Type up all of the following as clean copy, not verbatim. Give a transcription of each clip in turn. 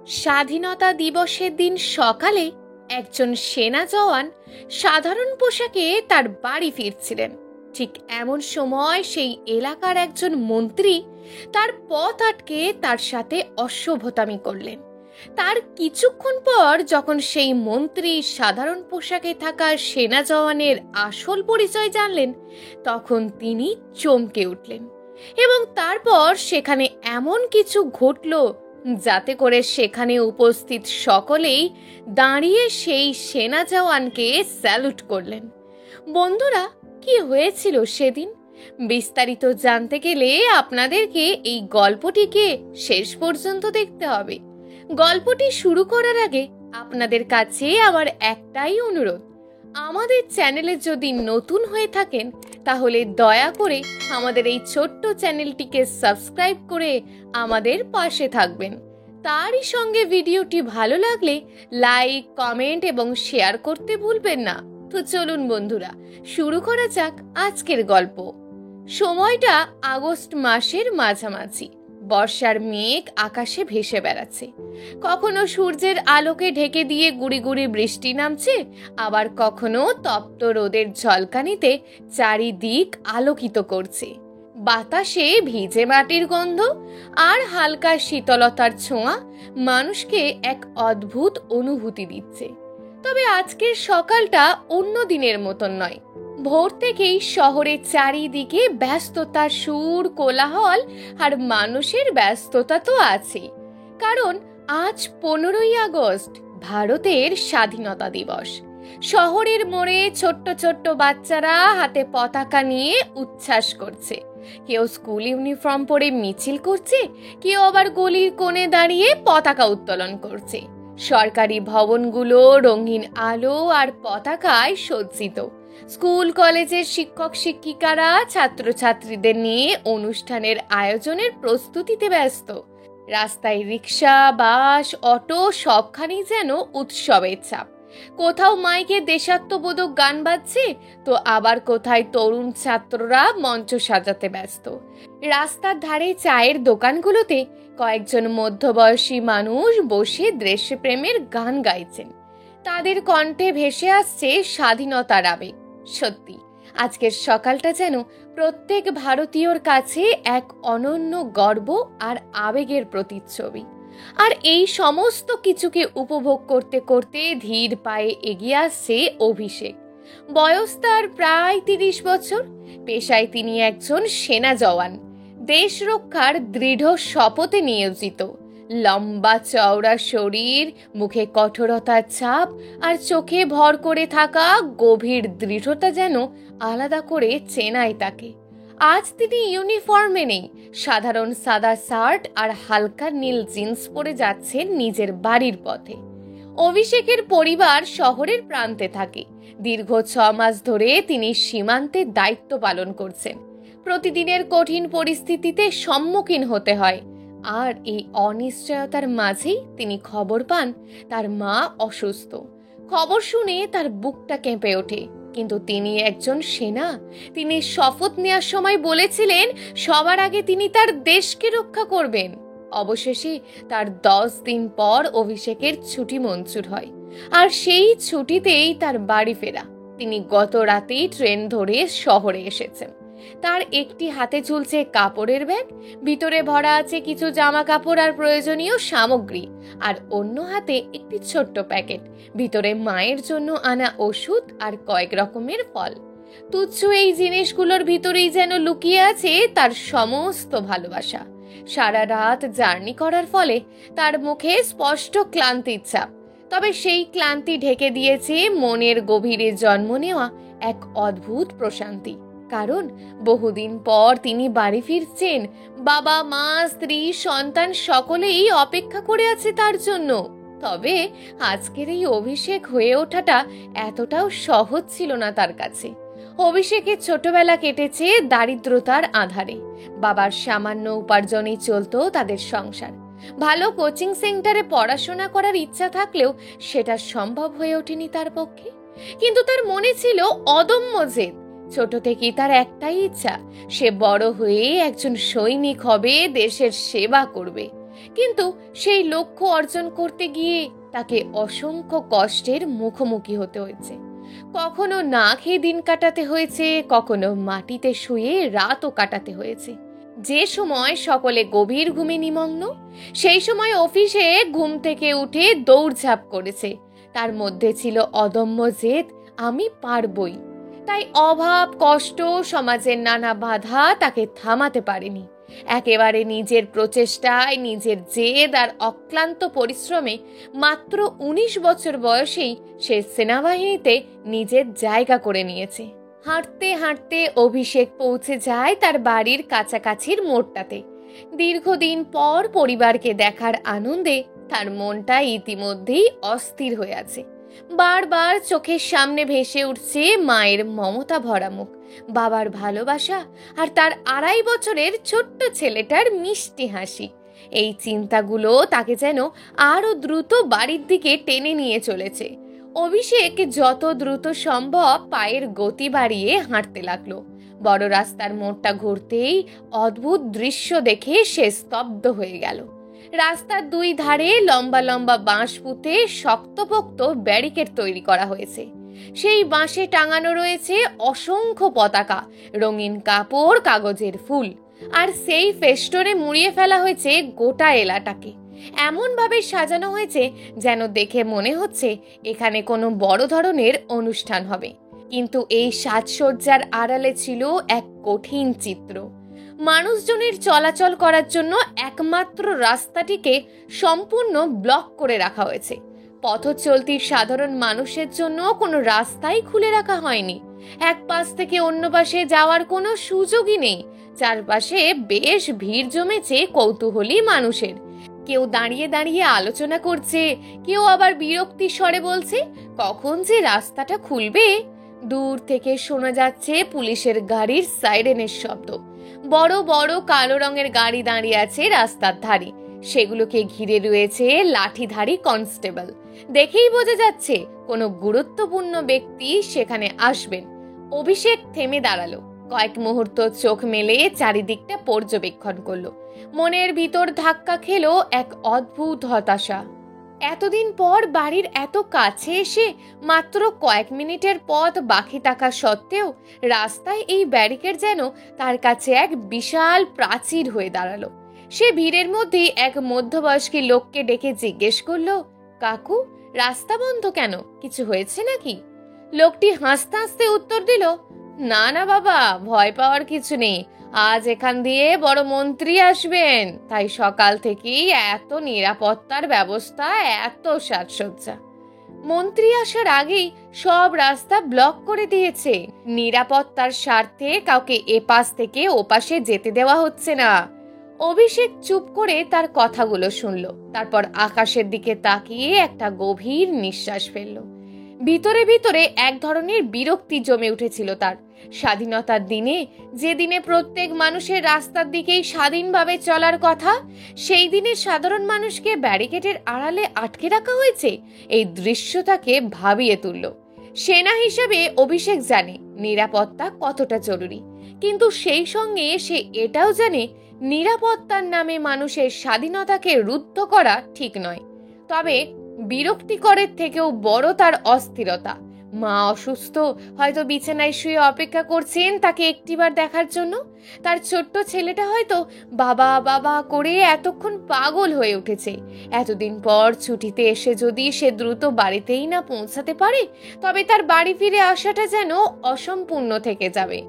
স্বাধীনতা দিবসের দিন সকালে একজন সেনা জওয়ান সাধারণ পোশাকে তার বাড়ি ফিরছিলেন। ঠিক এমন সময় সেই এলাকার একজন মন্ত্রী তার পথ আটকে তার সাথে অসভ্যতামি করলেন। তার কিছুক্ষণ পর যখন সেই মন্ত্রী সাধারণ পোশাকে থাকা সেনা জওয়ানের আসল পরিচয় জানলেন, তখন তিনি চমকে উঠলেন এবং তারপর সেখানে এমন কিছু ঘটল যাতে করে সেখানে উপস্থিত সকলেই দাঁড়িয়ে সেই সেনা জওয়ানকে স্যালুট করলেন। বন্ধুরা, কি হয়েছিল সেদিন বিস্তারিত জানতে গেলে আপনাদেরকে এই গল্পটিকে শেষ পর্যন্ত দেখতে হবে। গল্পটি শুরু করার আগে আপনাদের কাছে আমার একটাই অনুরোধ, আমাদের চ্যানেলে যদি নতুন হয়ে থাকেন তাহলে দয়া করে আমাদের এই ছোট্ট চ্যানেলটিকে সাবস্ক্রাইব করে আমাদের পাশে থাকবেন। তারই সঙ্গে ভিডিওটি ভালো লাগলে লাইক, কমেন্ট এবং শেয়ার করতে ভুলবেন না। তো চলুন বন্ধুরা, শুরু করা যাক আজকের গল্প। সময়টা আগস্ট মাসের মাঝামাঝি। বর্ষার মেঘ আকাশে ভেসে বেড়াচ্ছে। কখনো সূর্যের আলোকে ঢেকে দিয়ে গুড়ি গুড়ি বৃষ্টি নামছে, আবার কখনো তপ্ত রোদের ঝলকানিতে চারিদিক আলোকিত করছে। বাতাসে ভিজে মাটির গন্ধ আর হালকা শীতলতার ছোঁয়া মানুষকে এক অদ্ভুত অনুভূতি দিচ্ছে। তবে আজকের সকালটা অন্য দিনের মতন নয়। ভোর থেকেই শহরের চারিদিকে ব্যস্ততার সুর, কোলাহল আর মানুষের ব্যস্ততা তো আছেই, কারণ আজ 15ই আগস্ট, ভারতের স্বাধীনতা দিবস। শহরের মোড়ে ছোট্ট ছোট্ট বাচ্চারা হাতে পতাকা নিয়ে উচ্ছ্বাস করছে। কেউ স্কুল ইউনিফর্ম পরে মিছিল করছে, কেউ আবার গলির কোণে দাঁড়িয়ে পতাকা উত্তোলন করছে। সরকারি ভবনগুলো রঙিন আলো আর পতাকায় সজ্জিত। স্কুল কলেজের শিক্ষক শিক্ষিকারা ছাত্রছাত্রীদের নিয়ে অনুষ্ঠানের আয়োজনের প্রস্তুতিতে ব্যস্ত। রাস্তায় রিক্সা, বাস, অটো সবখানি যেন উৎসবের ছাপ। কোথাও মাইকে দেশাত্মবোধক গান বাজছে, তো আবার কোথায় তরুণ ছাত্ররা মঞ্চ সাজাতে ব্যস্ত। রাস্তার ধারে চায়ের দোকানগুলোতে কয়েকজন মধ্যবয়সী মানুষ বসে দেশপ্রেমের গান গাইছেন। তাদের কণ্ঠে ভেসে আসছে স্বাধীনতার আবেগ। সত্যি, আজকের সকালটা যেন প্রত্যেক ভারতীয়র কাছে এক অনন্য গর্ব আর আবেগের প্রতিচ্ছবি। আর এই সমস্ত কিছুকে উপভোগ করতে করতে ধীর পায়ে এগিয়ে আসছে অভিষেক। বয়স তার প্রায় 30 বছর। পেশায় তিনি একজন সেনা জওয়ান, দেশ রক্ষার দৃঢ় শপথে নিয়োজিত। লম্বা চওড়া শরীর, মুখে কঠোরতার ছাপ আর চোখে ভর করে থাকা গভীর দৃঢ়তা যেন আলাদা করে চেনায় তাকে। আজ তিনি ইউনিফর্মে নেই, সাধারণ সাদা শার্ট আর হালকা নীল জিন্স পরে যাচ্ছেন নিজের বাড়ির পথে। অভিষেকের পরিবার শহরের প্রান্তে থাকে। দীর্ঘ 6 মাস ধরে তিনি সীমান্তে দায়িত্ব পালন করছেন। প্রতিদিনের কঠিন পরিস্থিতিতে সম্মুখীন হতে হয়। আর এই অনিশ্চয়তার মাঝেই তিনি খবর পান তার মা অসুস্থ। খবর শুনে তার বুকটা কেঁপে ওঠে। কিন্তু তিনি একজন সেনা। তিনি শপথ নেওয়ার সময় বলেছিলেন সবার আগে তিনি তার দেশকে রক্ষা করবেন। অবশেষে তার 10 দিন পর অভিষেকের ছুটি মঞ্জুর হয়, আর সেই ছুটিতেই তার বাড়ি ফেরা। তিনি গত রাতেই ট্রেন ধরে শহরে এসেছেন। তার একটি হাতে ঝুলছে কাপড়ের ব্যাগ, ভিতরে ভরা আছে কিছু জামা কাপড় আর প্রয়োজনীয় সামগ্রী, আর অন্য হাতে একটি ছোট্ট প্যাকেট, ভিতরে মায়ের জন্য আনা ওষুধ আর কয়েক রকমের ফল। তুচ্ছ এই জিনিসগুলোর ভিতরেই যেন লুকিয়ে আছে তার সমস্ত ভালোবাসা। সারা রাত জার্নি করার ফলে তার মুখে স্পষ্ট ক্লান্তির ছাপ, তবে সেই ক্লান্তি ঢেকে দিয়েছে মনের গভীরে জন্ম নেওয়া এক অদ্ভুত প্রশান্তি। কারণ বহুদিন পর তিনি বাড়ি ফিরছেন। বাবা, মা, স্ত্রী, সন্তান সকলেই অপেক্ষা করে আছে তার জন্য। তবে আজকের এই অভিষেক হয়ে ওঠাটা এতটাও সহজ ছিল না তার কাছে। অভিষেকের ছোটবেলা কেটেছে দারিদ্রতার আধারে। বাবার সামান্য উপার্জনেই চলতো তাদের সংসার। ভালো কোচিং সেন্টারে পড়াশোনা করার ইচ্ছা থাকলেও সেটা সম্ভব হয়ে ওঠেনি তার পক্ষে। কিন্তু তার মনে ছিল অদম্য জেদ। ছোট থেকেই তার একটাই ইচ্ছা, সে বড় হয়ে একজন সৈনিক হবে, দেশের সেবা করবে। কিন্তু সেই লক্ষ্য অর্জন করতে গিয়ে তাকে অসংখ্য কষ্টের মুখোমুখি হতে হয়েছে। কখনো না খেয়ে দিন কাটাতে হয়েছে, কখনো মাটিতে শুয়ে রাতও কাটাতে হয়েছে। যে সময় সকলে গভীর ঘুমে নিমগ্ন, সেই সময় অফিসে ঘুম থেকে উঠে দৌড়ঝাঁপ করেছে। তার মধ্যে ছিল অদম্য জেদ, আমি পারবই। তাই অভাব, কষ্ট, সমাজের নানা বাধা তাকে থামাতে পারেনি। একেবারে নিজের প্রচেষ্টায়, নিজের জেদ আর অক্লান্ত পরিশ্রমে মাত্র 19 বছর বয়সেই সে সেনাবাহিনীতে নিজের জায়গা করে নিয়েছে। হাঁটতে হাঁটতে অভিষেক পৌঁছে যায় তার বাড়ির কাছাকাছির মোড়টাতে। দীর্ঘদিন পর পরিবারকে দেখার আনন্দে তার মনটা ইতিমধ্যেই অস্থির হয়ে আছে। বারবার চোখের সামনে ভেসে উঠছে মায়ের মমতা ভরা মুখ, বাবার ভালোবাসা আর তার 2.5 বছরের ছোট্ট ছেলেটার মিষ্টি হাসি। এই চিন্তাগুলো তাকে যেন আরো দ্রুত বাড়ির দিকে টেনে নিয়ে চলেছে। অভিষেক যত দ্রুত সম্ভব পায়ের গতি বাড়িয়ে হাঁটতে লাগলো। বড় রাস্তার মোড়টা ঘুরতেই অদ্ভুত দৃশ্য দেখে সে স্তব্ধ হয়ে গেল। রাস্তার 2 ধারে লম্বা লম্বা বাঁশ পুঁতে শক্তপোক্ত ব্যারিকেড তৈরি করা হয়েছে। সেই বাঁশে টাঙানো রয়েছে অসংখ্য পতাকা, রঙিন কাপড়, কাগজের ফুল, আর সেই ফেস্টনে মুড়িয়ে ফেলা হয়েছে গোটা এলাকাটাকে। এমন ভাবে সাজানো হয়েছে যেন দেখে মনে হচ্ছে এখানে কোনো বড় ধরনের অনুষ্ঠান হবে। কিন্তু এই সাজসজ্জার আড়ালে ছিল এক কঠিন চিত্র। মানুষজনের চলাচল করার জন্য একমাত্র রাস্তাটিকে সম্পূর্ণ ব্লক করে রাখা হয়েছে। পথচলতি সাধারণ মানুষের জন্য কোনো রাস্তাই খুলে রাখা হয়নি। এক পাশ থেকে অন্য পাশে যাওয়ার কোনো সুযোগই নেই। চারপাশে বেশ ভিড় জমেছে কৌতূহলী মানুষের। কেউ দাঁড়িয়ে দাঁড়িয়ে আলোচনা করছে, কেউ আবার বিরক্তি স্বরে বলছে কখন যে রাস্তাটা খুলবে। দূর থেকে শোনা যাচ্ছে পুলিশের গাড়ির সাইরেনের শব্দ। বড় বড় কালো রঙের গাড়ি দাঁড়িয়ে আছে রাস্তার ধারে। সেগুলোকে ঘিরে রয়েছে লাঠিধারী কনস্টেবল। দেখেই বোঝা যাচ্ছে কোনো গুরুত্বপূর্ণ ব্যক্তি সেখানে আসবেন। অভিষেক থেমে দাঁড়ালো, কয়েক মুহূর্ত চোখ মেলে চারিদিকটা পর্যবেক্ষণ করলো। মনের ভিতর ধাক্কা খেলো এক অদ্ভুত হতাশা। এতদিন পর বাড়ির এত কাছে এসে মাত্র কয়েক মিনিটের পথ বাকি থাকা সত্ত্বেও রাস্তায় এই ব্যারিকেড যেন তার কাছে এক বিশাল প্রাচীর হয়ে দাঁড়ালো। সে ভিড়ের মধ্যে এক মধ্যবয়স্ক লোককে ডেকে জিজ্ঞেস করলো, কাকু, রাস্তা বন্ধ কেন? কিছু হয়েছে নাকি? লোকটি হাসতে হাসতে উত্তর দিল, না না বাবা, ভয় পাওয়ার কিছু নেই। আজ এখান দিয়ে বড় মন্ত্রী আসবেন, তাই সকাল থেকেই এত নিরাপত্তার ব্যবস্থা, এত সাজসজ্জা। মন্ত্রী আসার আগেই সব রাস্তা ব্লক করে দিয়েছে। নিরাপত্তার স্বার্থে কাউকে এপাশ থেকে ওপাশে যেতে দেওয়া হচ্ছে না। অভিষেক চুপ করে তার কথাগুলো শুনল, তারপর আকাশের দিকে তাকিয়ে একটা গভীর নিঃশ্বাস ফেলল। ভিতরে ভিতরে এক ধরনের বিরক্তি জমে উঠেছিল তার। স্বাধীনতার দিনে, যে দিনে প্রত্যেক মানুষের রাস্তার দিকেই স্বাধীনভাবে চলার কথা, সেই দিনে সাধারণ মানুষকে ব্যারিকেডের আড়ালে আটকে রাখা হয়েছে। এই দৃশ্য তাকে ভাবিয়ে তুলল। সেনা হিসেবে অভিষেক জানে নিরাপত্তা কতটা জরুরি, কিন্তু সেই সঙ্গে সে এটাও জানে নিরাপত্তার নামে মানুষের স্বাধীনতাকে রুদ্ধ করা ঠিক নয়। তবে বিরক্তিকরের থেকেও বড় তার অস্থিরতা। মা অসুস্থ, হয়তো বিছানায় শুয়ে অপেক্ষা করছেন তাকে একটিবার দেখার জন্য। তার ছোট্ট ছেলেটা হয়তো বাবা বাবা করে এতক্ষণ পাগল হয়ে উঠেছে। এতদিন পর ছুটিতে এসে যদি সে দ্রুত বাড়িতেই না পৌঁছাতে পারে, তবে তার বাড়ি ফিরে আসাটা যেন অসম্পূর্ণ থেকে যাবে।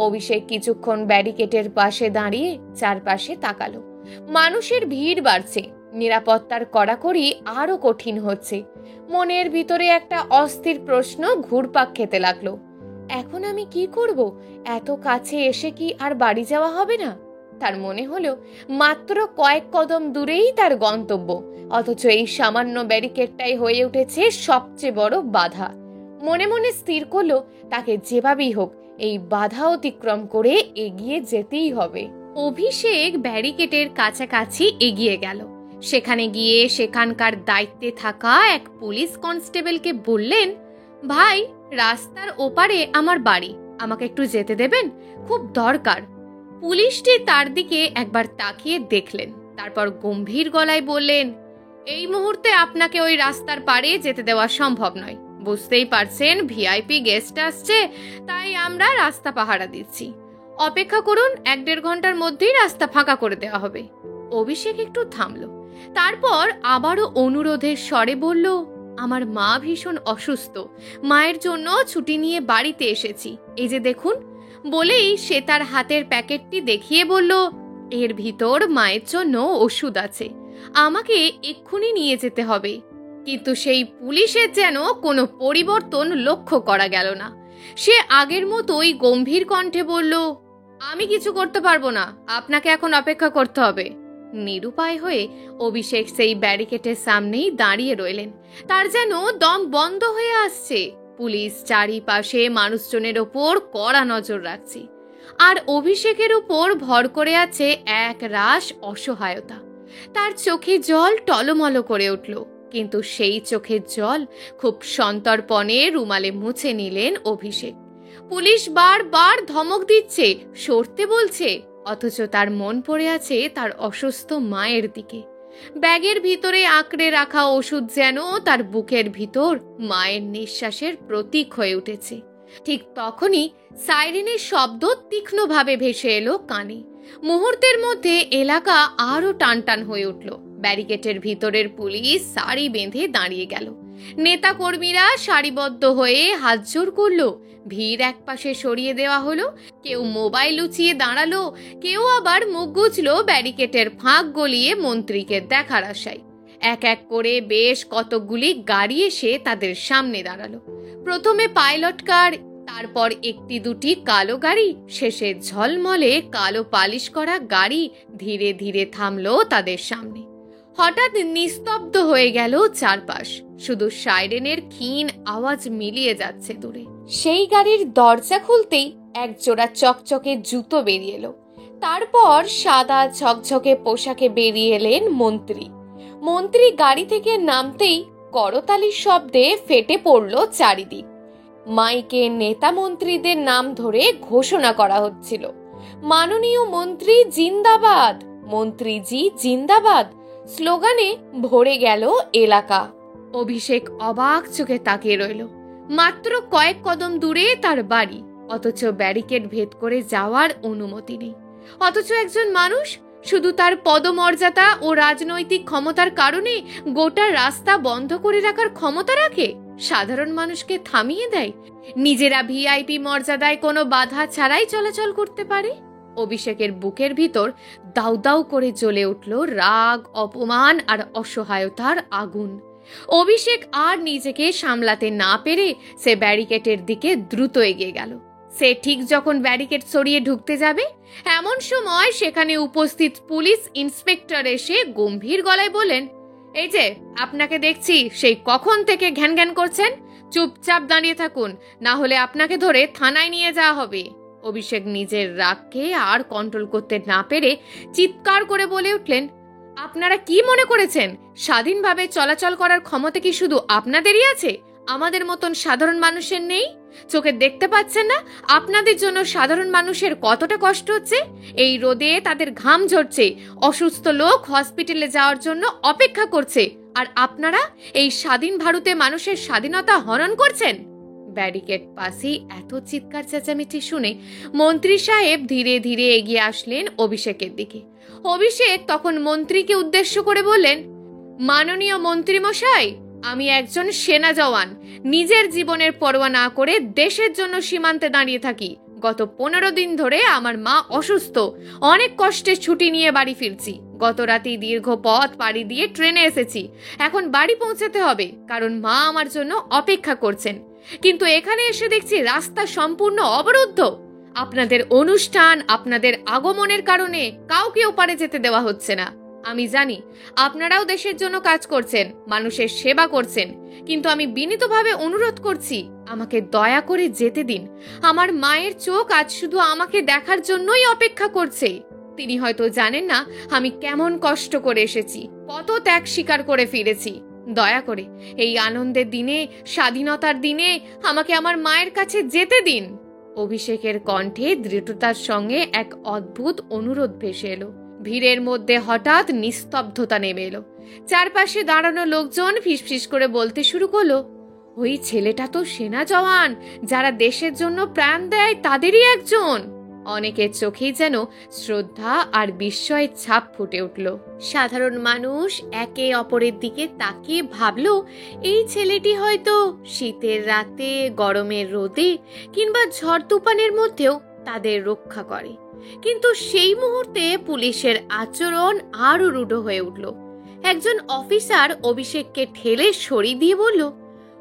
অভিষেক কিছুক্ষণ ব্যারিকেডের পাশে দাঁড়িয়ে চারপাশে তাকালো। মানুষের ভিড় বাড়ছে, নিরাপত্তার কড়াকড়ি আরো কঠিন হচ্ছে। মনের ভিতরে একটা অস্থির প্রশ্ন ঘুরপাক খেতে লাগলো, এখন আমি কি করব? এত কাছে এসে কি আর বাড়ি যাওয়া হবে না? তার মনে হলো মাত্র কয়েক কদম দূরেই তার গন্তব্য, অথচ এই সামান্য ব্যারিকেডটাই হয়ে উঠেছে সবচেয়ে বড় বাধা। মনে মনে স্থির করলো তাকে যেভাবেই হোক এই বাধা অতিক্রম করে এগিয়ে যেতেই হবে। অভিষেক ব্যারিকেডের কাছাকাছি এগিয়ে গেল। সেখানে গিয়ে সেখানকার দায়িত্বে থাকা এক পুলিশ কনস্টেবলকে বললেন, ভাই, রাস্তার ওপারে আমার বাড়ি, আমাকে একটু যেতে দেবেন, খুব দরকার। পুলিশটি তার দিকে একবার তাকিয়ে দেখলেন, তারপর গম্ভীর গলায় বললেন, এই মুহূর্তে আপনাকে ওই রাস্তার পাড়ে যেতে দেওয়া সম্ভব নয়। বুঝতেই পারছেন ভিআইপি গেস্ট আসছে, তাই আমরা রাস্তা পাহারা দিচ্ছি। অপেক্ষা করুন, 1-1.5 ঘন্টার মধ্যেই রাস্তা ফাঁকা করে দেওয়া হবে। অভিষেক একটু থামলো, তারপর আবারও অনুরোধের স্বরে বলল, আমার মা ভীষণ অসুস্থ, মায়ের জন্য ছুটি নিয়ে বাড়িতে এসেছি, এই যে দেখুন। বলেই সে তার হাতের প্যাকেটটি দেখিয়ে বলল, এর ভিতর মায়ের জন্য ওষুধ আছে, আমাকে এক্ষুনি নিয়ে যেতে হবে। কিন্তু সেই পুলিশের যেন কোনো পরিবর্তন লক্ষ্য করা গেল না। সে আগের মতোই গম্ভীর কণ্ঠে বলল, আমি কিছু করতে পারবো না, আপনাকে এখন অপেক্ষা করতে হবে। নিরুপায় হয়ে অভিষেক সেই ব্যারিকেডের সামনেই দাঁড়িয়ে রইলেন। তার যেন দম বন্ধ হয়ে আসছে। পুলিশ চারিপাশে মানুষজনের ওপর কড়া নজর রাখছে, আর অভিষেকের উপর ভর করে আছে এক রাশ অসহায়তা। তার চোখে জল টলমল করে উঠল, কিন্তু সেই চোখের জল খুব সন্তর্পণে রুমালে মুছে নিলেন অভিষেক। পুলিশ বারবার ধমক দিচ্ছে, সরতে বলছে, অথচ তার মন পড়ে আছে তার অসুস্থ মায়ের দিকে। ব্যাগের ভিতরে আঁকড়ে রাখা ওষুধ যেন তার বুকের ভিতর মায়ের নিঃশ্বাসের প্রতীক হয়ে উঠেছে। ঠিক তখনই সাইরেনের শব্দ তীক্ষ্ণভাবে ভেসে এলো কানে। মুহূর্তের মধ্যে এলাকা আরো টানটান হয়ে উঠল। ব্যারিকেডের ভিতরের পুলিশ সারি বেঁধে দাঁড়িয়ে গেল। নেতা কর্মীরা সারিবদ্ধ হয়ে হাতজোড় করলো, ভিড় একপাশে সরিয়ে দেওয়া হলো। কেউ মোবাইল লুচিয়ে দাঁড়ালো, কেউ আবার মুখ গুজলো ব্যারিকেডের ফাঁক গলিয়ে মন্ত্রীকে দেখার আশায়। এক এক করে বেশ কতগুলি গাড়ি এসে তাদের সামনে দাঁড়ালো। প্রথমে পাইলট কার, তারপর একটি দুটি কালো গাড়ি, শেষে ঝলমলে কালো পালিশ করা গাড়ি ধীরে ধীরে থামলো তাদের সামনে। হঠাৎ নিস্তব্ধ হয়ে গেল চারপাশ, শুধু সাইরেনের ক্ষীণ আওয়াজ মিলিয়ে যাচ্ছে দূরে। সেই গাড়ির দরজা খুলতেই এক জোড়া চকচকে জুতো বেরিয়ে এলো। তারপর সাদা ঝকঝকে পোশাকে বেরিয়ে এলেন মন্ত্রী। মন্ত্রী গাড়ি থেকে নামতেই করতালির শব্দে ফেটে পড়ল চারিদিক। মাইকে নেতা মন্ত্রীদের নাম ধরে ঘোষণা করা হচ্ছিল, মাননীয় মন্ত্রী জিন্দাবাদ, মন্ত্রীজি জিন্দাবাদ স্লোগানে ভরে গেল এলাকা। অভিষেক অবাক চোখে তাকিয়ে রইল। মাত্র কয়েক কদম দূরে তার বাড়ি, অথচ ব্যারিকেড ভেদ করে যাওয়ার অনুমতি নেই। অথচ একজন মানুষ শুধু তার পদমর্যাদা ও রাজনৈতিক ক্ষমতার কারণে গোটা রাস্তা বন্ধ করে রাখার ক্ষমতা রাখে, সাধারণ মানুষকে থামিয়ে দেয়, নিজেরা ভিআইপি মর্যাদায় কোনো বাধা ছাড়াই চলাচল করতে পারে। অভিষেকের বুকের ভিতর দাউ দাউ করে জ্বলে উঠল রাগ, অপমান আর অসহায়তার আগুন। অভিষেক আর নিজেকে সামলাতে না পেরে সে ব্যারিকেডের দিকে দ্রুত এগিয়ে গেল। সে ঠিক যখন ব্যারিকেড সরিয়ে ঢুকতে যাবে, এমন সময় সেখানে উপস্থিত পুলিশ ইন্সপেক্টর এসে গম্ভীর গলায় বলেন, এই যে আপনাকে দেখছি সেই কখন থেকে ঘ্যান ঘ্যান করছেন, চুপচাপ দাঁড়িয়ে থাকুন, না হলে আপনাকে ধরে থানায় নিয়ে যাওয়া হবে। অভিষেক নিজের রাগকে আর কন্ট্রোল করতে না পেরে চিৎকার করে বলে উঠলেন, আপনারা কি মনে করেছেন স্বাধীনভাবে চলাচল করার ক্ষমতা কি শুধু আপনাদেরই আছে, আমাদের মতন সাধারণ মানুষের নেই? চোখে দেখতে পাচ্ছেন না আপনাদের জন্য সাধারণ মানুষের কতটা কষ্ট হচ্ছে? এই রোদে তাদের ঘাম ঝরছে, অসুস্থ লোক হসপিটালে যাওয়ার জন্য অপেক্ষা করছে, আর আপনারা এই স্বাধীন ভারতে মানুষের স্বাধীনতা হরণ করছেন। ব্যারিকেড পাশে এত চিৎকার চেঁচামেচি শুনে মন্ত্রী সাহেব ধীরে ধীরে এগিয়ে আসলেন অভিষেকের দিকে। অভিষেক তখন মন্ত্রীকে উদ্দেশ্য করে বললেন, মাননীয় মন্ত্রী মশাই, আমি একজন সেনা জওয়ান, নিজের জীবনের পরোয়া না করে দেশের জন্য সীমান্তে দাঁড়িয়ে থাকি। গত 15 দিন ধরে আমার মা অসুস্থ, অনেক কষ্টে ছুটি নিয়ে বাড়ি ফিরছি। গত রাতে দীর্ঘ পথ পাড়ি দিয়ে ট্রেনে এসেছি, এখন বাড়ি পৌঁছাতে হবে, কারণ মা আমার জন্য অপেক্ষা করছেন। কিন্তু এখানে এসে দেখছি রাস্তা সম্পূর্ণ অবরুদ্ধ। আপনাদের অনুষ্ঠান, আপনাদের আগমনের কারণে কাউকে ওপারে যেতে দেওয়া হচ্ছে না। আমি জানি আপনারাও দেশের জন্য কাজ করছেন, মানুষের সেবা করছেন, কিন্তু আমি বিনীতভাবে অনুরোধ করছি, আমাকে দয়া করে যেতে দিন। আমার মায়ের চোখ আজ শুধু আমাকে দেখার জন্যই অপেক্ষা করছে। তিনি হয়তো জানেন না আমি কেমন কষ্ট করে এসেছি, কত ত্যাগ স্বীকার করে ফিরেছি। দয়া করে এই আনন্দের দিনে, স্বাধীনতার দিনে আমাকে আমার মায়ের কাছে যেতে দিন। অভিষেকের কণ্ঠে দৃঢ়তার সঙ্গে এক অদ্ভুত অনুরোধ ভেসে এলো। ভিড়ের মধ্যে হঠাৎ নিস্তব্ধতা নেমে এলো। চারপাশে দাঁড়ানো লোকজন ফিসফিস করে বলতে শুরু করলো, ওই ছেলেটা তো সেনা জওয়ান, যারা দেশের জন্য প্রাণ দেয় তাদেরই একজন। অনেকের চোখেই যেন শ্রদ্ধা আর বিস্ময়ের ছাপ ফুটে উঠল। সাধারণ মানুষ একে অপরের দিকে তাকিয়ে ভাবল, এই ছেলেটি হয়তো শীতের রাতে, গরমের রোদে কিংবা ঝড় তুফানের মধ্যেও তাদের রক্ষা করে। কিন্তু সেই মুহূর্তে পুলিশের আচরণ আরো রূঢ় হয়ে উঠল। একজন অফিসার অভিষেককে ঠেলে সরিয়ে দিয়ে বলল,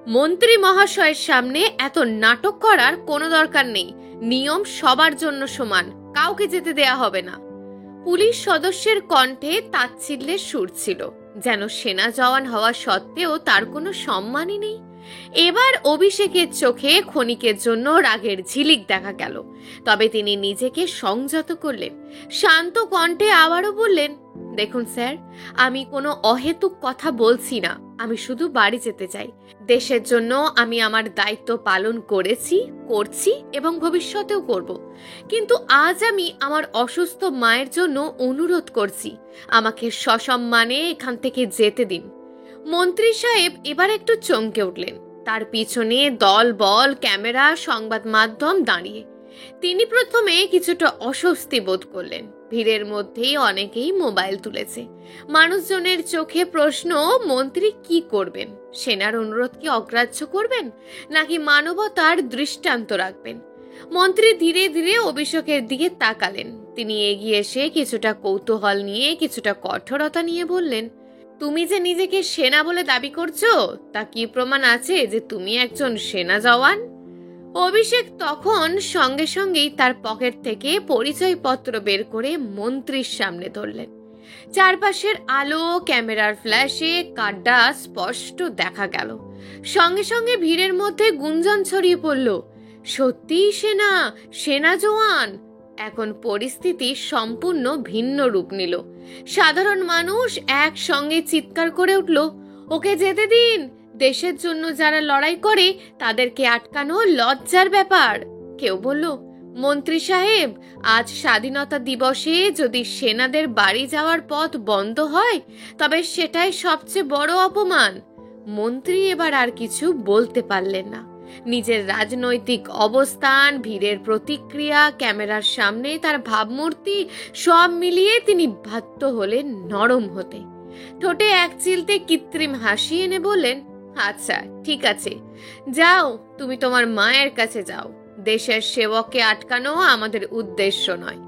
মন্ত্রী মহাশয়ের সামনে এত নাটক করার কোনো দরকার নেই। নিয়ম সবার জন্য সমান, কাউকে যেতে দেয়া হবে না। পুলিশ সদস্যের কণ্ঠে তাচ্ছিল্যের সুর ছিল, যেন সেনা জওয়ান হওয়া সত্ত্বেও তার কোনো সম্মানই নেই। এবার অভিষেকের চোখে ক্ষণিকের জন্য রাগের ঝিলিক দেখা গেল, তবে তিনি নিজেকে সংযত করলেন। শান্ত কণ্ঠে আবারও বললেন, দেখুন স্যার, আমি কোনো অহেতুক কথা বলছি না। আমি শুধু বাড়ি যেতে চাই। দেশের জন্য আমি আমার দায়িত্ব পালন করেছি, করছি এবং ভবিষ্যতেও করব। কিন্তু আজ আমি আমার অসুস্থ মায়ের জন্য অনুরোধ করছি, আমাকে সসম্মানে এখান থেকে যেতে দিন। মন্ত্রী সাহেব এবার একটু চমকে উঠলেন। তার পিছনে দল বল, ক্যামেরা, সংবাদ মাধ্যম দাঁড়িয়ে। তিনি প্রথমে কিছুটা অস্বস্তি বোধ করলেন। ভিড়ের মধ্যেই অনেকেই মোবাইল তুলেছে। মানুষজনের চোখে প্রশ্ন, মন্ত্রী কি করবেন? সেনার অনুরোধ কি অগ্রাহ্য করবেন, নাকি মানবতার দৃষ্টান্ত রাখবেন? মন্ত্রী ধীরে ধীরে অভিষেকের দিকে তাকালেন। তিনি এগিয়ে এসে কিছুটা কৌতূহল নিয়ে, কিছুটা কঠোরতা নিয়ে বললেন, তুমি যে নিজেকে সেনা বলে দাবি করছো, তা কি প্রমাণ আছে যে তুমি একজন সেনা জওয়ান? অভিষেক তখন সঙ্গে সঙ্গেই তার পকেট থেকে পরিচয়পত্র বের করে মন্ত্রীর সামনে ধরলেন। চারপাশের আলো, ক্যামেরার ফ্ল্যাশে কার্ডটা স্পষ্ট দেখা গেল। সঙ্গে সঙ্গে ভিড়ের মধ্যে গুঞ্জন ছড়িয়ে পড়ল, সত্যিই সেনা জওয়ান। এখন পরিস্থিতি সম্পূর্ণ ভিন্ন রূপ নিল। সাধারণ মানুষ একসঙ্গে চিৎকার করে উঠল, ওকে যেতে দিন। দেশের জন্য যারা লড়াই করে তাদেরকে আটকানো লজ্জার ব্যাপার। কেউ বলল, মন্ত্রী সাহেব, আজ স্বাধীনতা দিবসে যদি সেনাদের বাড়ি যাওয়ার পথ বন্ধ হয় তবে সেটাই সবচেয়ে বড় অপমান। মন্ত্রী এবার আর কিছু বলতে পারলেন না। নিজের রাজনৈতিক অবস্থান, ভিড়ের প্রতিক্রিয়া, ক্যামেরার সামনে তার ভাবমূর্তি, সব মিলিয়ে তিনি বাধ্য হলেন নরম হতে। ঠোঁটে এক চিলতে কৃত্রিম হাসি এনে বললেন, আচ্ছা ঠিক আছে, যাও, তুমি তোমার মায়ের কাছে যাও। দেশের সেবককে আটকানো আমাদের উদ্দেশ্য নয়।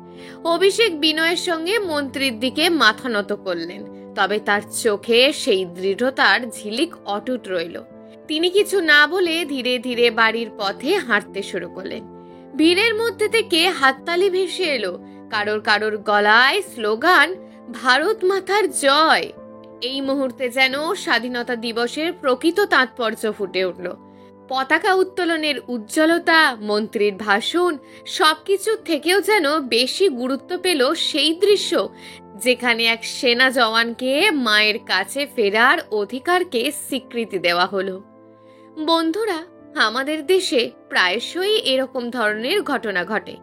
অভিষেক বিনয়ের সঙ্গে মন্ত্রীর দিকে মাথা নত করলেন, তবে তার চোখে সেই দৃঢ়তার ঝিলিক অটুট রইল। তিনি কিছু না বলে ধীরে ধীরে বাড়ির পথে হাঁটতে শুরু করলেন। ভিড়ের মধ্যে থেকে হাততালি ভেসে এলো। কারোর কারোর গলায় স্লোগান, ভারত মাতার জয়। এই মুহূর্তে যেন স্বাধীনতা দিবসের প্রকৃত তাৎপর্য ফুটে উঠল। পতাকা উত্তোলনের উজ্জ্বলতা, মন্ত্রীর ভাষণ, সবকিছু থেকেও যেন বেশি গুরুত্ব পেল সেই দৃশ্য যেখানে এক সেনা জওয়ানকে মায়ের কাছে ফেরার অধিকারকে স্বীকৃতি দেওয়া হলো। বন্ধুরা, আমাদের দেশে প্রায়শই এরকম ধরনের ঘটনা ঘটে।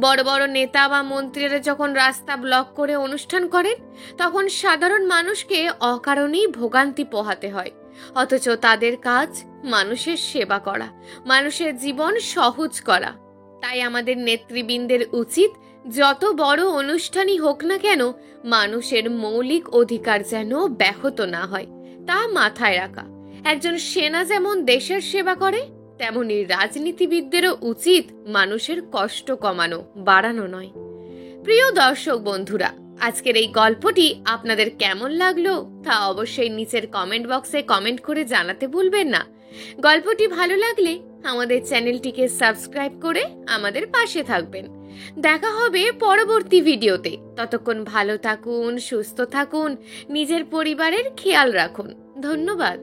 বড় বড় নেতা বা মন্ত্রীরা যখন রাস্তা ব্লক করে অনুষ্ঠান করেন, তখন সাধারণ মানুষকে অকারণেই ভোগান্তি পোহাতে হয়। অথচ তাদের কাজ মানুষের সেবা করা, মানুষের জীবন সহজ করা। তাই আমাদের নেতৃবৃন্দের উচিত, যত বড় অনুষ্ঠানই হোক না কেন, মানুষের মৌলিক অধিকার যেন ব্যাহত না হয় তা মাথায় রাখা। একজন সেনা যেমন দেশের সেবা করে, তেমনি রাজনীতিবিদদেরও উচিত মানুষের কষ্ট কমানো, বাড়ানো নয়। প্রিয় দর্শক বন্ধুরা, আজকের এই গল্পটি আপনাদের কেমন লাগলো তা অবশ্যই নিচের কমেন্ট বক্সে কমেন্ট করে জানাতে ভুলবেন না। গল্পটি ভালো লাগলে আমাদের চ্যানেলটিকে সাবস্ক্রাইব করে আমাদের পাশে থাকবেন। দেখা হবে পরবর্তী ভিডিওতে। ততক্ষণ ভালো থাকুন, সুস্থ থাকুন, নিজের পরিবারের খেয়াল রাখুন। ধন্যবাদ।